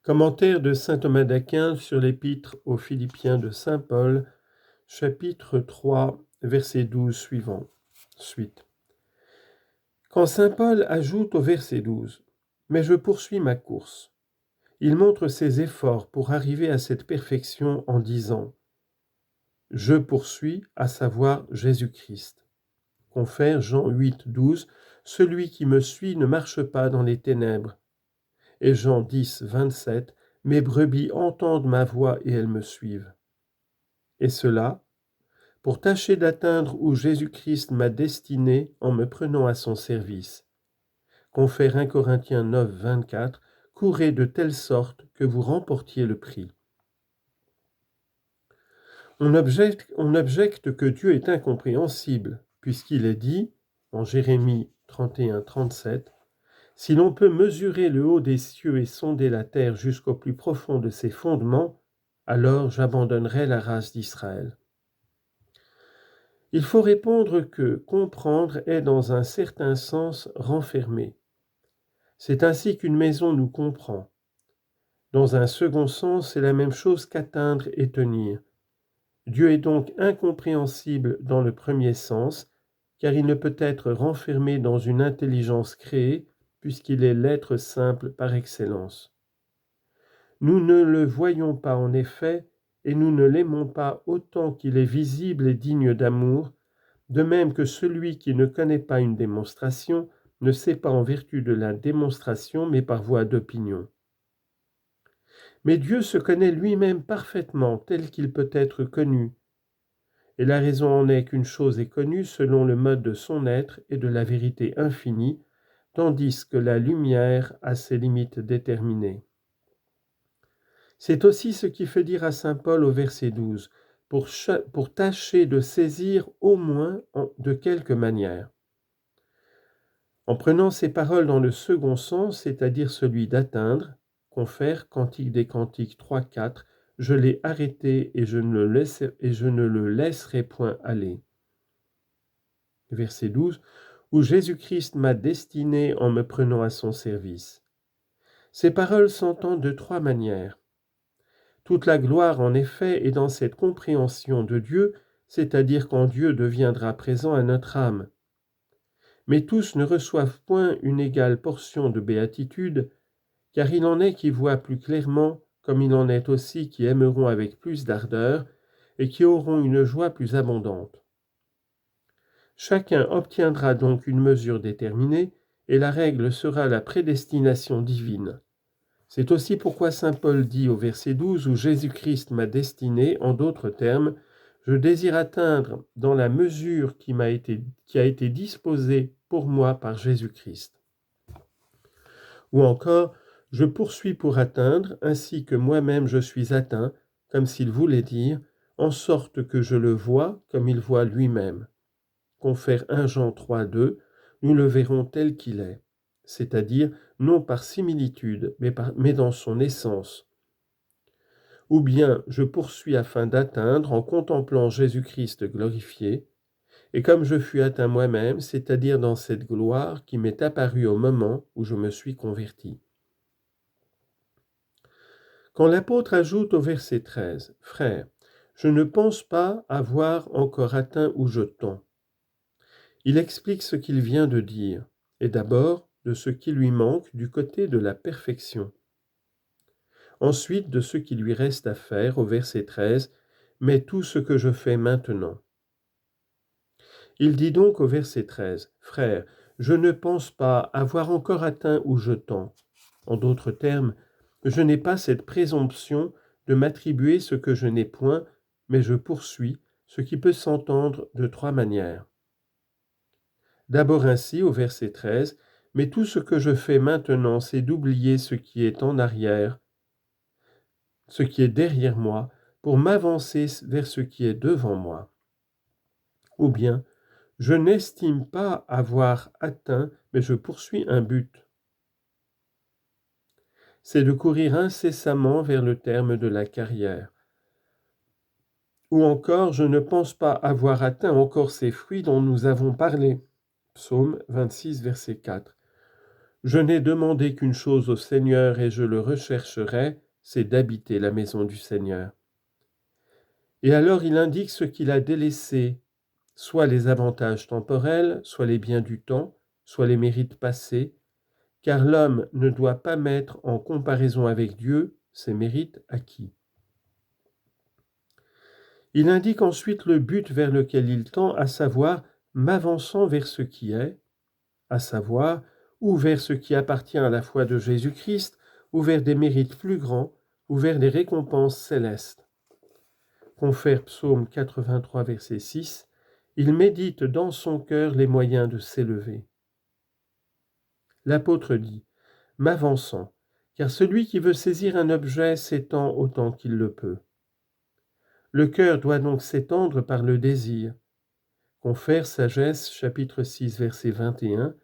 Commentaire de saint Thomas d'Aquin sur l'épître aux Philippiens de saint Paul, chapitre 3, verset 12 suivant. Suite. Quand saint Paul ajoute au verset 12 « Mais je poursuis ma course », il montre ses efforts pour arriver à cette perfection en disant « Je poursuis, à savoir Jésus-Christ ». Confère Jean 8, 12 « Celui qui me suit ne marche pas dans les ténèbres ». Et Jean 10, 27 « Mes brebis entendent ma voix et elles me suivent ». Et cela, pour tâcher d'atteindre où Jésus-Christ m'a destiné en me prenant à son service. Confère 1 Corinthiens 9, 24 « Courez de telle sorte que vous remportiez le prix ». On objecte que Dieu est incompréhensible, puisqu'il est dit, en Jérémie 31, 37, « Si l'on peut mesurer le haut des cieux et sonder la terre jusqu'au plus profond de ses fondements, alors j'abandonnerai la race d'Israël. » Il faut répondre que comprendre est dans un certain sens renfermer. C'est ainsi qu'une maison nous comprend. Dans un second sens, c'est la même chose qu'atteindre et tenir. Dieu est donc incompréhensible dans le premier sens, car il ne peut être renfermé dans une intelligence créée, puisqu'il est l'être simple par excellence. Nous ne le voyons pas en effet, et nous ne l'aimons pas autant qu'il est visible et digne d'amour, de même que celui qui ne connaît pas une démonstration ne sait pas en vertu de la démonstration, mais par voie d'opinion. Mais Dieu se connaît lui-même parfaitement tel qu'il peut être connu, et la raison en est qu'une chose est connue selon le mode de son être et de la vérité infinie, tandis que la lumière a ses limites déterminées. C'est aussi ce qui fait dire à saint Paul au verset 12, pour tâcher de saisir au moins de quelque manière. En prenant ces paroles dans le second sens, c'est-à-dire celui d'atteindre, confère Cantique des Cantiques 3, 4, « Je l'ai arrêté et je ne le laisserai point aller ». Verset 12, « Où Jésus-Christ m'a destiné en me prenant à son service ». Ces paroles s'entendent de trois manières. Toute la gloire, en effet, est dans cette compréhension de Dieu, c'est-à-dire quand Dieu deviendra présent à notre âme. Mais tous ne reçoivent point une égale portion de béatitude, car il en est qui voient plus clairement, comme il en est aussi qui aimeront avec plus d'ardeur, et qui auront une joie plus abondante. Chacun obtiendra donc une mesure déterminée, et la règle sera la prédestination divine. C'est aussi pourquoi saint Paul dit au verset 12 où Jésus-Christ m'a destiné, en d'autres termes, je désire atteindre dans la mesure qui a été disposée pour moi par Jésus-Christ. Ou encore, je poursuis pour atteindre, ainsi que moi-même je suis atteint, comme s'il voulait dire, en sorte que je le vois comme il voit lui-même. Confère 1 Jean 3, 2, nous le verrons tel qu'il est, c'est-à-dire non par similitude, mais dans son essence. Ou bien je poursuis afin d'atteindre en contemplant Jésus-Christ glorifié, et comme je fus atteint moi-même, c'est-à-dire dans cette gloire qui m'est apparue au moment où je me suis converti. Quand l'apôtre ajoute au verset 13, « Frères, je ne pense pas avoir encore atteint où je tends », il explique ce qu'il vient de dire, et d'abord de ce qui lui manque du côté de la perfection. Ensuite de ce qui lui reste à faire au verset 13, « Mais tout ce que je fais maintenant ». Il dit donc au verset 13, « Frères, je ne pense pas avoir encore atteint où je tends ». En d'autres termes, je n'ai pas cette présomption de m'attribuer ce que je n'ai point, mais je poursuis, ce qui peut s'entendre de trois manières. D'abord ainsi, au verset 13, « Mais tout ce que je fais maintenant, c'est d'oublier ce qui est en arrière, ce qui est derrière moi, pour m'avancer vers ce qui est devant moi. » Ou bien, « Je n'estime pas avoir atteint, mais je poursuis un but. » C'est de courir incessamment vers le terme de la carrière. Ou encore, je ne pense pas avoir atteint encore ces fruits dont nous avons parlé. Psaume 26, verset 4. Je n'ai demandé qu'une chose au Seigneur et je le rechercherai, c'est d'habiter la maison du Seigneur. Et alors il indique ce qu'il a délaissé, soit les avantages temporels, soit les biens du temps, soit les mérites passés, car l'homme ne doit pas mettre en comparaison avec Dieu ses mérites acquis. Il indique ensuite le but vers lequel il tend, à savoir m'avançant vers ce qui est, à savoir ou vers ce qui appartient à la foi de Jésus-Christ, ou vers des mérites plus grands, ou vers des récompenses célestes. Confère Psaume 83, verset 6, il médite dans son cœur les moyens de s'élever. L'apôtre dit, m'avançant, car celui qui veut saisir un objet s'étend autant qu'il le peut. Le cœur doit donc s'étendre par le désir. Confère Sagesse, chapitre 6, verset 21,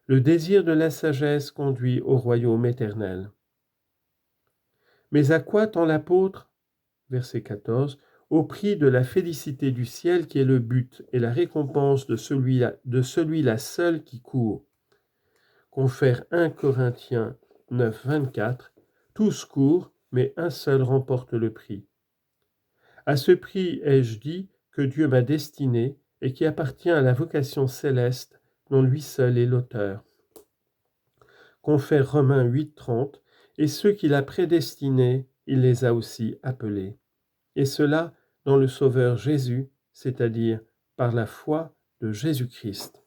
le désir de la sagesse conduit au royaume éternel. Mais à quoi tend l'apôtre? Verset 14, au prix de la félicité du ciel qui est le but et la récompense de celui-là seul qui court. Confère 1 Corinthiens 9, 24, tous courent, mais un seul remporte le prix. À ce prix ai-je dit que Dieu m'a destiné et qui appartient à la vocation céleste dont lui seul est l'auteur. Confère Romains 8, 30, et ceux qu'il a prédestinés, il les a aussi appelés. Et cela dans le Sauveur Jésus, c'est-à-dire par la foi de Jésus-Christ.